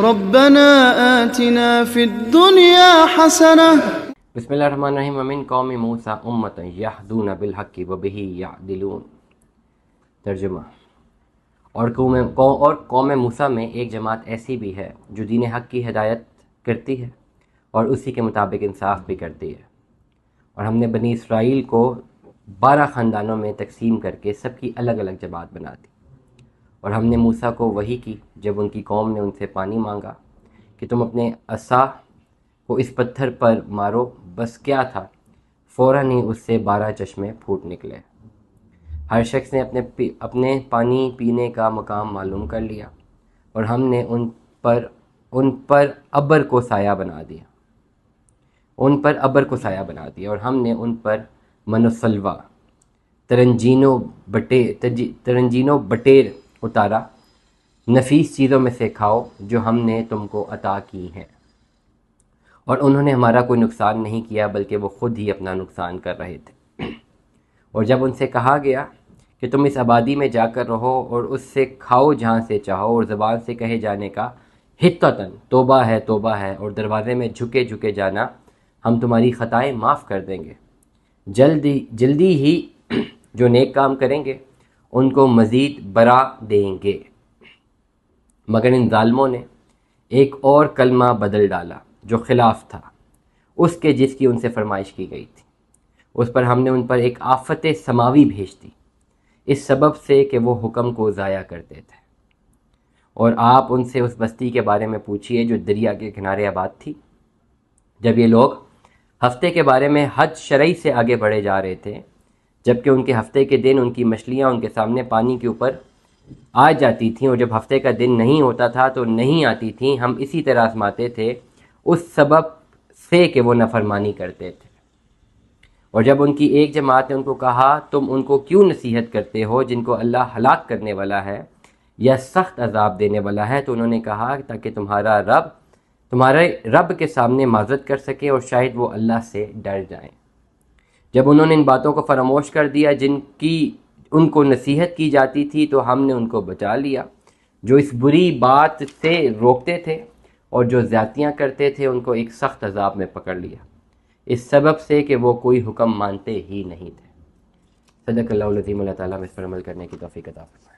ربنا آتنا في الدنيا حسنة. بسم اللہ الرحمن الرحیم. ومن قوم موسیٰ امۃ یہدون بالحق وبہ یعدلون. ترجمہ. اور قوم موسیٰ میں ایک جماعت ایسی بھی ہے جو دین حق کی ہدایت کرتی ہے اور اسی کے مطابق انصاف بھی کرتی ہے. اور ہم نے بنی اسرائیل کو 12 خاندانوں میں تقسیم کر کے سب کی الگ الگ جماعت بنا دی. اور ہم نے موسیٰ کو وحی کی جب ان کی قوم نے ان سے پانی مانگا کہ تم اپنے عصا کو اس پتھر پر مارو. بس کیا تھا، فوراً ہی اس سے 12 چشمے پھوٹ نکلے. ہر شخص نے اپنے پانی پینے کا مقام معلوم کر لیا اور ہم نے ان پر ابر کو سایہ بنا دیا. اور ہم نے ان پر من و سلوہ، ترنجین و بٹیر اتارا. نفیس چیزوں میں سے کھاؤ جو ہم نے تم کو عطا کی ہیں. اور انہوں نے ہمارا کوئی نقصان نہیں کیا بلکہ وہ خود ہی اپنا نقصان کر رہے تھے. اور جب ان سے کہا گیا کہ تم اس آبادی میں جا کر رہو اور اس سے کھاؤ جہاں سے چاہو، اور زبان سے کہے جانے کا حتتاً توبہ ہے اور دروازے میں جھکے جانا، ہم تمہاری خطائیں معاف کر دیں گے. جلدی ہی جو نیک کام کریں گے ان کو مزید برا دیں گے. مگر ان ظالموں نے ایک اور کلمہ بدل ڈالا جو خلاف تھا اس کے جس کی ان سے فرمائش کی گئی تھی. اس پر ہم نے ان پر ایک آفت سماوی بھیج دی اس سبب سے کہ وہ حکم کو ضائع کرتے تھے. اور آپ ان سے اس بستی کے بارے میں پوچھئے جو دریا کے کنارے آباد تھی. جب یہ لوگ ہفتے کے بارے میں حد شرعی سے آگے بڑھے جا رہے تھے، جبکہ ان کے ہفتے کے دن ان کی مچھلیاں ان کے سامنے پانی کے اوپر آ جاتی تھیں، اور جب ہفتے کا دن نہیں ہوتا تھا تو نہیں آتی تھیں، ہم اسی طرح آزماتے تھے اس سبب سے کہ وہ نافرمانی کرتے تھے. اور جب ان کی ایک جماعت نے ان کو کہا تم ان کو کیوں نصیحت کرتے ہو جن کو اللہ ہلاک کرنے والا ہے یا سخت عذاب دینے والا ہے، تو انہوں نے کہا تاکہ تمہارے رب کے سامنے معذرت کر سکے اور شاید وہ اللہ سے ڈر جائیں. جب انہوں نے ان باتوں کو فراموش کر دیا جن کی ان کو نصیحت کی جاتی تھی، تو ہم نے ان کو بچا لیا جو اس بری بات سے روکتے تھے، اور جو زیادتیاں کرتے تھے ان کو ایک سخت عذاب میں پکڑ لیا اس سبب سے کہ وہ کوئی حکم مانتے ہی نہیں تھے. صدق اللہ العظیم. اللہ تعالیٰ میں اس پر عمل کرنے کی توفیق عطا فرمائے.